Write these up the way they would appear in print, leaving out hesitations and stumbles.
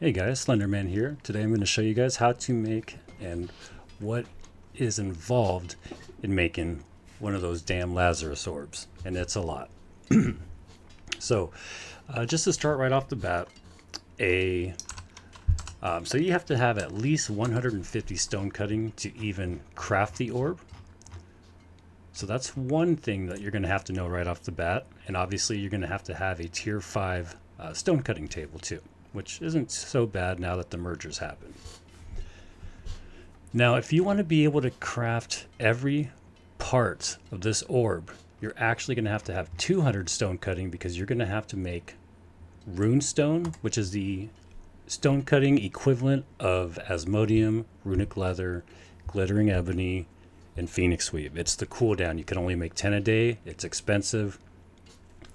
Hey guys, Slenderman here. Today I'm going to show you guys how to make and what is involved in making one of those damn Lazarus orbs, and it's a lot. So, just to start right off the bat, a so you have to have at least 150 stone cutting to even craft the orb. So that's one thing that you're going to have to know right off the bat, and obviously you're going to have a tier 5 stone cutting table too, which isn't so bad now that the mergers happen. Now, if you want to be able to craft every part of this orb, you're actually going to have 200 stone cutting, because you're going to have to make rune stone, which is the stone cutting equivalent of Asmodeum, runic leather, glittering ebony, and phoenix weave. It's the cooldown. You can only make 10 a day. It's expensive.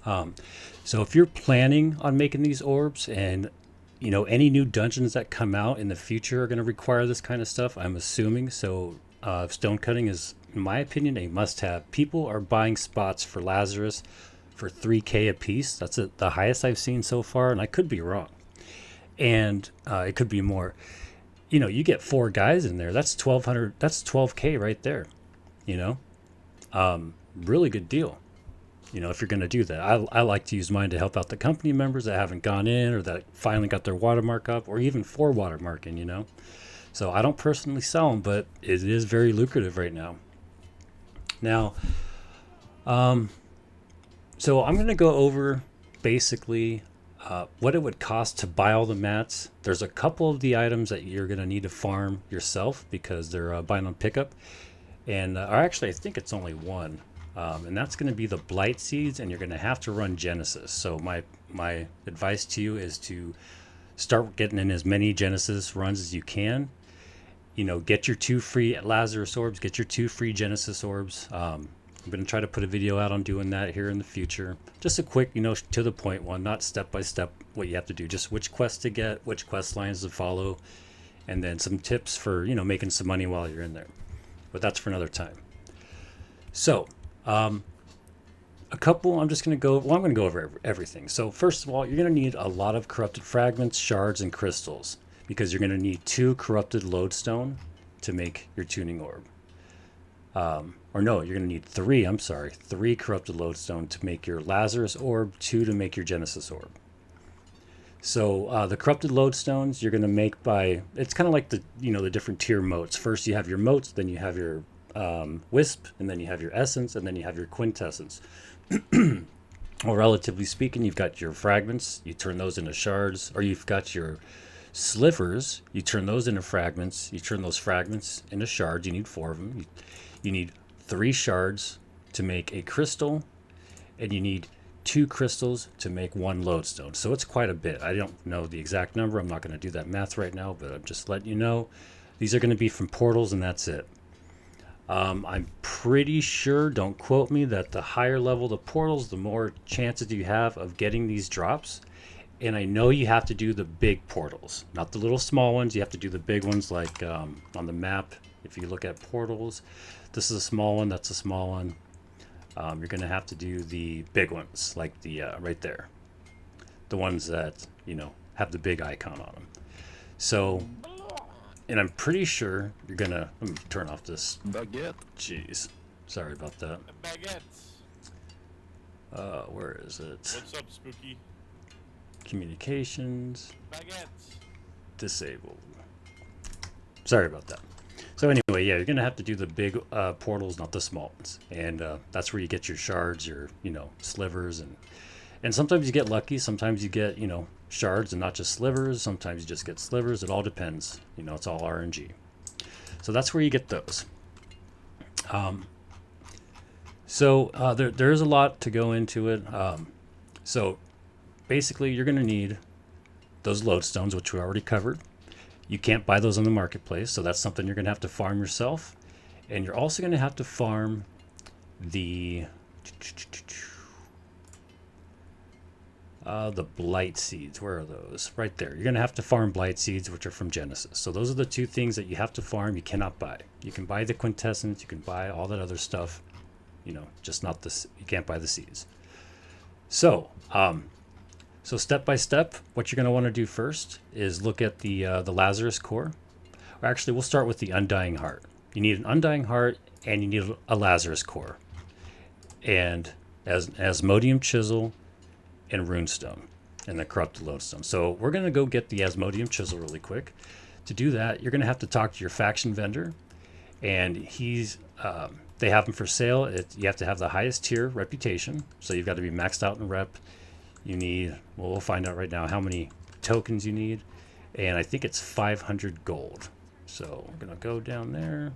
So if you're planning on making these orbs, and any new dungeons that come out in the future are going to require this kind of stuff, I'm assuming. So stone cutting is, in my opinion, a must-have. People are buying spots for Lazarus for 3K a piece. That's the highest I've seen so far, and I could be wrong. And it could be more. You get 4 guys in there. That's 1,200. That's 12K right there. Really good deal. If you're going to do that, I like to use mine to help out the company members that haven't gone in, or that finally got their watermark up, or even for watermarking. So I don't personally sell them, but it is very lucrative right now. Now, so I'm going to go over basically what it would cost to buy all the mats. There's a couple of the items that you're going to need to farm yourself, because they're buying on pickup. And or actually, I think it's only one. And that's going to be the blight seeds, and you're going to have to run Genesis. So my advice to you is to start getting in as many Genesis runs as you can. Get your 2 free Lazarus orbs, get your 2 free Genesis orbs. I'm going to try to put a video out on doing that here in the future. Just a quick, to the point one, not step by step what you have to do, just which quests to get, which quest lines to follow, and then some tips for, making some money while you're in there. But that's for another time. So, I'm going to go over everything. So first of all, you're going to need a lot of corrupted fragments, shards, and crystals, because you're going to need 2 corrupted lodestone to make your tuning orb. Or no, you're going to need 3, 3 corrupted lodestone to make your Lazarus orb, 2 to make your Genesis orb. So the corrupted lodestones you're going to make by, it's kind of like the different tier motes. First you have your motes, then you have your wisp, and then you have your essence, and then you have your quintessence. Well, relatively speaking, you've got your fragments, you turn those into shards, or you've got your slivers, you turn those into fragments, you turn those fragments into shards. You need 4 of them. You need 3 shards to make a crystal, and you need 2 crystals to make 1 lodestone. So it's quite a bit. I don't know the exact number. I'm not going to do that math right now, but I'm just letting you know. These are going to be from portals, and that's it. I'm pretty sure, don't quote me, that the higher level the portals, the more chances you have of getting these drops. And I know you have to do the big portals, not the little small ones. You have to do the big ones, like on the map. If you look at portals, this is a small one, that's a small one. You're going to have to do the big ones, like the right there. The ones that, have the big icon on them. So, and I'm pretty sure you're going to, let me turn off this. Baguette. Jeez. Sorry about that. Baguette. Where is it? What's up, Spooky? Communications. Baguette. Disabled. Sorry about that. So anyway, yeah, you're going to have to do the big portals, not the small ones. And that's where you get your shards, your, slivers. And sometimes you get lucky. Sometimes you get, shards and not just slivers. Sometimes you just get slivers. It all depends. It's all RNG. So that's where you get those. There is a lot to go into it. So basically, you're going to need those lodestones, which we already covered. You can't buy those on the marketplace, so that's something you're going to have to farm yourself. And you're also going to have to farm the blight seeds. Where are those? Right there. You're going to have to farm blight seeds, which are from Genesis. So those are the 2 things that you have to farm. You cannot buy. You can buy the quintessence. You can buy all that other stuff. Just not this. You can't buy the seeds. So So step by step, what you're going to want to do first is look at the Lazarus core. Or actually, we'll start with the Undying Heart. You need an Undying Heart and you need a Lazarus core. And as Asmodeum Chisel and Runestone and the Corrupted Lodestone. So we're going to go get the Asmodeum Chisel really quick. To do that, you're going to have to talk to your faction vendor. And they have them for sale. You have to have the highest tier reputation. So you've got to be maxed out in rep. You need, well, we'll find out right now how many tokens you need. And I think it's 500 gold. So we're going to go down there.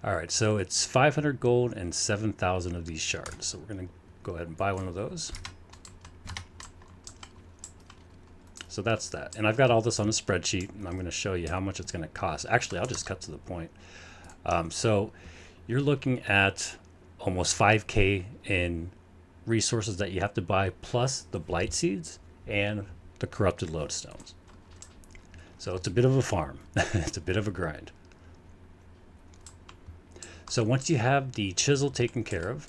All right, so it's 500 gold and 7,000 of these shards. So we're going to go ahead and buy one of those. So that's that. And I've got all this on a spreadsheet, and I'm going to show you how much it's going to cost. Actually, I'll just cut to the point. So you're looking at almost 5K in resources that you have to buy, plus the blight seeds and the corrupted lodestones. So it's a bit of a farm. It's a bit of a grind. So once you have the chisel taken care of,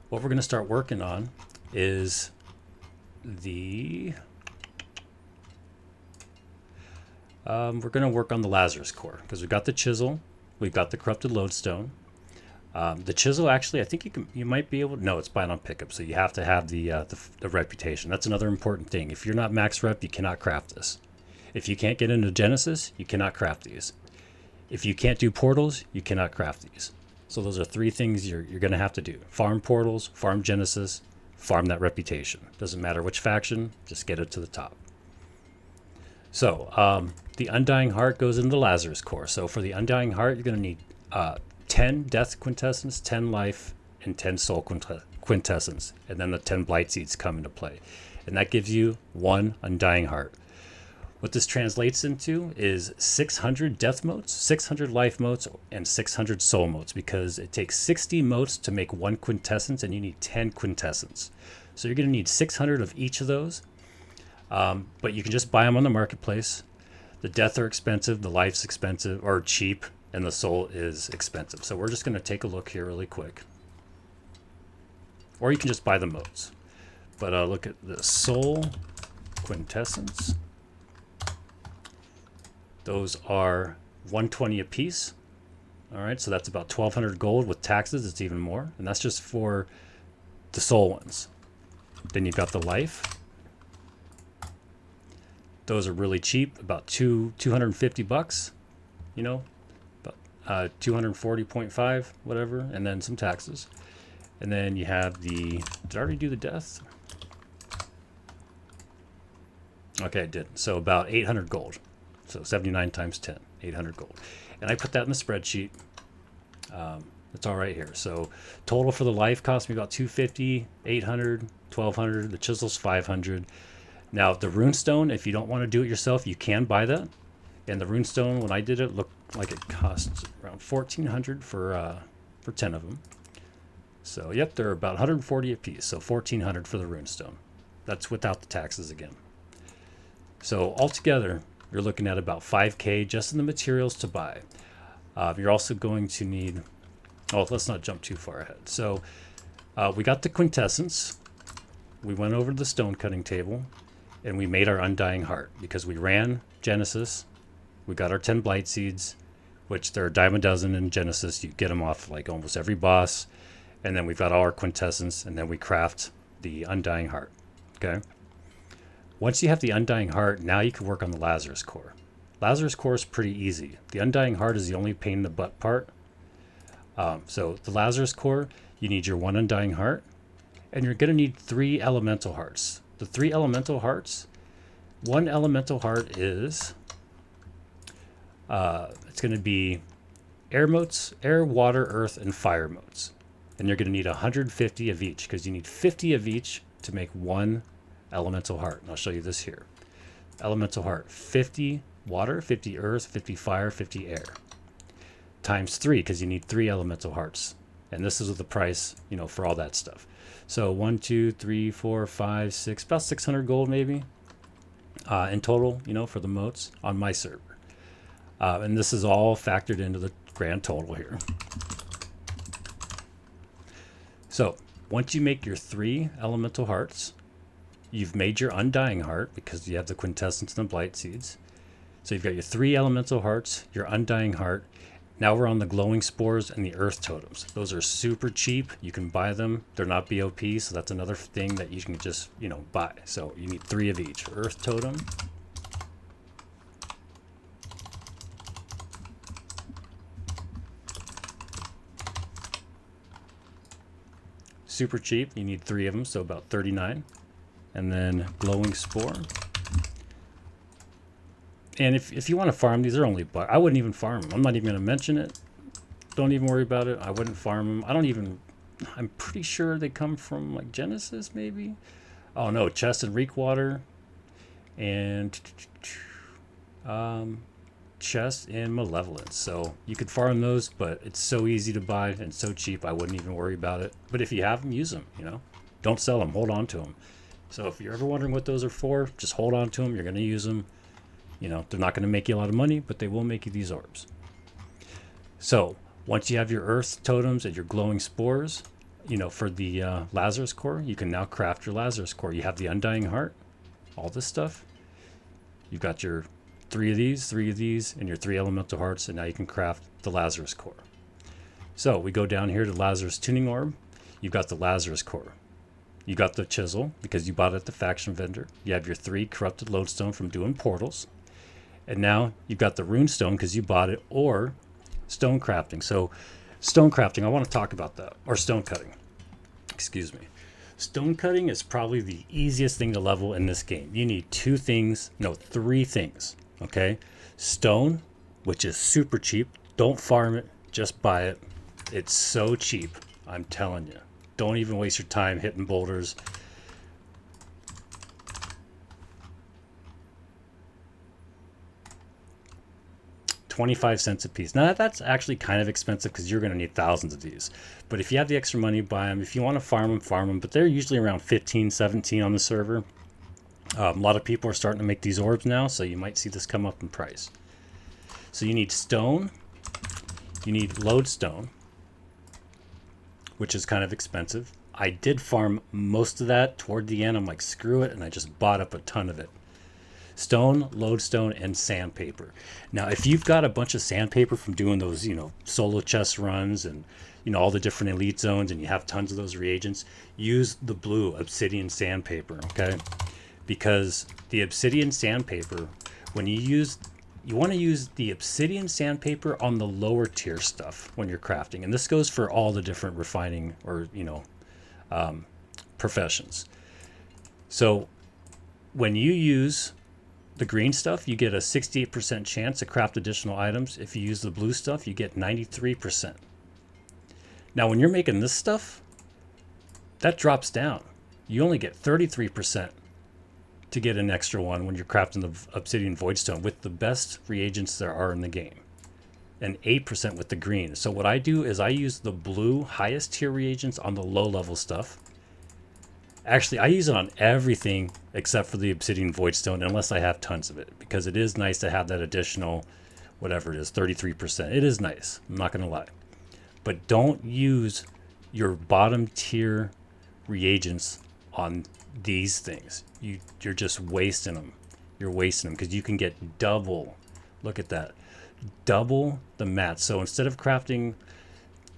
what we're going to start working on is we're going to work on the Lazarus core, because we've got the chisel, we've got the corrupted lodestone. The chisel, actually, I think you might be able to, no, it's buying on pickup, so you have to have the reputation. That's another important thing. If you're not max rep, you cannot craft this. If you can't get into Genesis, you cannot craft these. If you can't do portals, you cannot craft these. So those are three things you're going to have to do. Farm portals, farm Genesis, farm that reputation. Doesn't matter which faction, just get it to the top. So the Undying Heart goes into the Lazarus core. So for the Undying Heart, you're going to need 10 Death Quintessence, 10 Life, and 10 Soul Quintessence. And then the 10 Blight Seeds come into play. And that gives you one Undying Heart. What this translates into is 600 Death Motes, 600 Life Motes, and 600 Soul Motes, because it takes 60 Motes to make one Quintessence, and you need 10 Quintessence. So you're going to need 600 of each of those. But you can just buy them on the marketplace. The Death are expensive, the Life's expensive, or cheap, and the Soul is expensive. So we're just going to take a look here really quick. Or you can just buy the modes. But look at the Soul Quintessence. Those are 120 a piece. All right, so that's about 1,200 gold. With taxes, it's even more. And that's just for the Soul ones. Then you've got the Life. Those are really cheap, about 250 bucks, you know, about 240.5, whatever, and then some taxes. And then you have did I already do the Death? Okay, I did. So about 800 gold. So 79 times 10, 800 gold. And I put that in the spreadsheet. It's all right here. So total for the Life cost me about 250, 800, 1,200. The Chisel's 500. Now the Runestone, if you don't want to do it yourself, you can buy that. And the Runestone, when I did it, looked like it cost around 1,400 for 10 of them. So yep, they're about 140 a piece. So 1,400 for the Runestone. That's without the taxes again. So altogether, you're looking at about 5K just in the materials to buy. You're also going to need, let's not jump too far ahead. So we got the Quintessence. We went over to the stone cutting table and we made our Undying Heart because we ran Genesis. We got our 10 Blight Seeds, which there are a dime a dozen in Genesis. You get them off like almost every boss. And then we've got all our Quintessence, and then we craft the Undying Heart. Okay. Once you have the Undying Heart, now you can work on the Lazarus core. Lazarus core is pretty easy. The Undying Heart is the only pain in the butt part. So the Lazarus core, you need your one Undying Heart, and you're going to need 3 Elemental Hearts. The 3 Elemental Hearts, one Elemental Heart is, it's going to be air motes, air, water, earth, and fire motes. And you're going to need 150 of each, because you need 50 of each to make one Elemental Heart. And I'll show you this here. Elemental Heart, 50 water, 50 earth, 50 fire, 50 air. Times 3, because you need 3 Elemental Hearts. And this is the price, for all that stuff. So 1, 2, 3, 4, 5, 6, about 600 gold maybe in total, for the motes on my server. And this is all factored into the grand total here. So Once you make your 3 elemental hearts, you've made your undying heart because you have the quintessence and the blight seeds. So you've got your 3 elemental hearts, your undying heart. Now we're on the glowing spores and the earth totems. Those are super cheap. You can buy them. They're not BOP, so that's another thing that you can just, buy. So you need 3 of each. Earth totem. Super cheap. You need 3 of them, so about 39. And then glowing spore. And if you want to farm these, are only bucks. I wouldn't even farm them. I'm not even going to mention it. Don't even worry about it. I wouldn't farm them. I'm pretty sure they come from like Genesis, maybe. Oh no, chest and reek water, and chest and malevolence. So you could farm those, but it's so easy to buy and so cheap. I wouldn't even worry about it. But if you have them, use them. Don't sell them. Hold on to them. So if you're ever wondering what those are for, just hold on to them. You're going to use them. They're not going to make you a lot of money, but they will make you these orbs. So once you have your earth totems and your glowing spores, for the Lazarus core, you can now craft your Lazarus core. You have the undying heart, all this stuff. You've got your 3 of these, and your 3 elemental hearts, and now you can craft the Lazarus core. So we go down here to Lazarus tuning orb. You've got the Lazarus core. You got the chisel because you bought it at the faction vendor. You have your 3 corrupted lodestone from doing portals. And now you've got the rune stone because you bought it, or stone crafting. So stone crafting, I want to talk about that. Or stone cutting. Excuse me. Stone cutting is probably the easiest thing to level in this game. You need 3 things. Okay? Stone, which is super cheap. Don't farm it. Just buy it. It's so cheap. I'm telling you. Don't even waste your time hitting boulders. 25 cents a piece. Now that's actually kind of expensive because you're going to need thousands of these. But if you have the extra money, buy them. If you want to farm them. But they're usually around 15, 17 on the server. A lot of people are starting to make these orbs now, so you might see this come up in price. So you need stone. You need lodestone, which is kind of expensive. I did farm most of that toward the end. I'm like, screw it, and I just bought up a ton of it. Stone, lodestone, and sandpaper. Now, if you've got a bunch of sandpaper from doing those, solo chest runs and, all the different elite zones, and you have tons of those reagents, use the blue obsidian sandpaper, okay? Because the obsidian sandpaper, when you want to use the obsidian sandpaper on the lower tier stuff when you're crafting. And this goes for all the different refining or, professions. So when you use the green stuff, you get a 68% chance to craft additional items. If you use the blue stuff, you get 93%. Now, when you're making this stuff, that drops down. You only get 33% to get an extra one when you're crafting the obsidian voidstone with the best reagents there are in the game, and 8% with the green. So what I do is I use the blue highest tier reagents on the low level stuff. Actually, I use it on everything except for the obsidian voidstone, unless I have tons of it, because it is nice to have that additional, whatever it is, 33%. It is nice. I'm not going to lie. But don't use your bottom tier reagents on these things. You're just wasting them. You're wasting them because you can get double. Look at that. Double the mats. So instead of crafting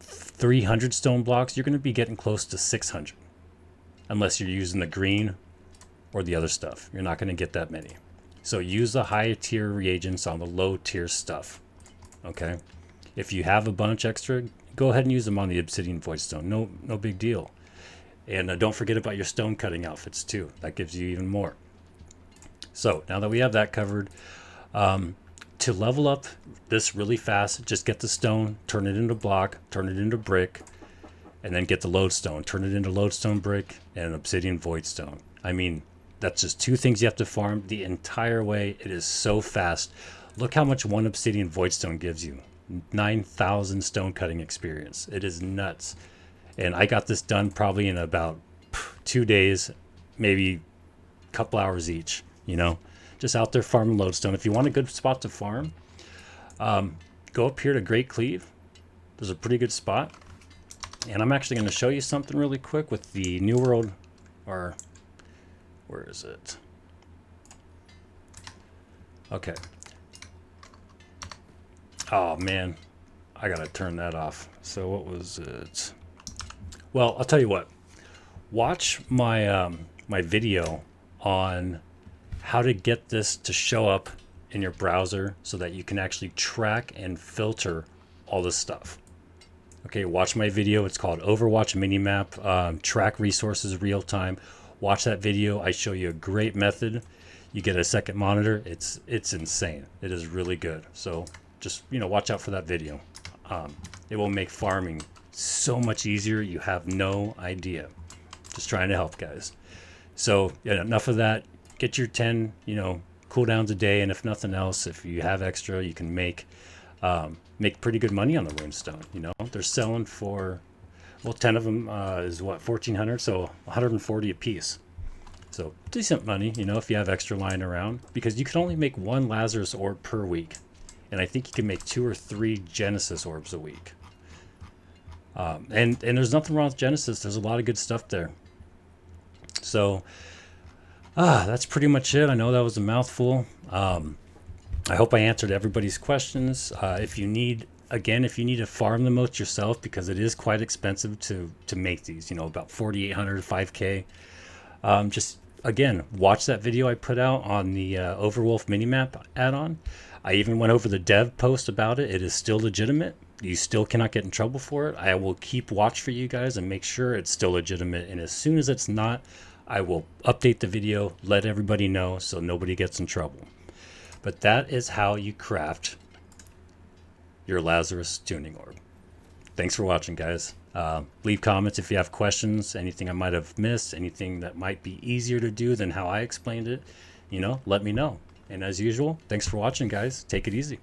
300 stone blocks, you're going to be getting close to 600. Unless you're using the green or the other stuff. You're not going to get that many. So use the high tier reagents on the low tier stuff. Okay? If you have a bunch extra, go ahead and use them on the obsidian voidstone. No big deal. And don't forget about your stone cutting outfits too. That gives you even more. So now that we have that covered, to level up this really fast, just get the stone, turn it into block, turn it into brick, and then get the lodestone, turn it into lodestone brick and obsidian voidstone. I mean, that's just 2 things you have to farm the entire way. It is so fast. Look how much one obsidian voidstone gives you. 9,000 stone cutting experience. It is nuts. And I got this done probably in about 2 days, maybe a couple hours each, just out there farming lodestone. If you want a good spot to farm, go up here to Great Cleave. There's a pretty good spot. And I'm actually going to show you something really quick with the New World, or where is it? Okay. Oh man, I gotta turn that off. So what was it? Well, I'll tell you what. Watch my my video on how to get this to show up in your browser so that you can actually track and filter all this stuff. Okay, watch my video. It's called Overwatch Minimap, Track Resources Real Time. Watch that video. I show you a great method. You get a second monitor. It's insane. It is really good. So just, you know, watch out for that video. It will make farming so much easier. You have no idea. Just trying to help, guys. So yeah, enough of that. Get your 10, you know, cooldowns a day, and if nothing else, if you have extra, you can make pretty good money on the runestone. You know, they're selling for, well, 10 of them is what, 1,400, so 140 a piece. So decent money, you know, if you have extra lying around, because you can only make one Lazarus orb per week, and I think you can make 2 or 3 Genesis orbs a week. And there's nothing wrong with Genesis. There's a lot of good stuff there. So that's pretty much it. I know that was a mouthful. I hope I answered everybody's questions. If you need to farm the moats yourself, because it is quite expensive to make these, you know, about 4,800, 5K. Just again, watch that video I put out on the Overwolf Minimap add-on. I even went over the dev post about it. It is still legitimate. You still cannot get in trouble for it. I will keep watch for you guys and make sure it's still legitimate. And as soon as it's not, I will update the video, let everybody know so nobody gets in trouble. But that is how you craft your Lazarus tuning orb. Thanks for watching, guys. Leave comments if you have questions, anything I might have missed, anything that might be easier to do than how I explained it, you know, let me know. And as usual, thanks for watching, guys. Take it easy.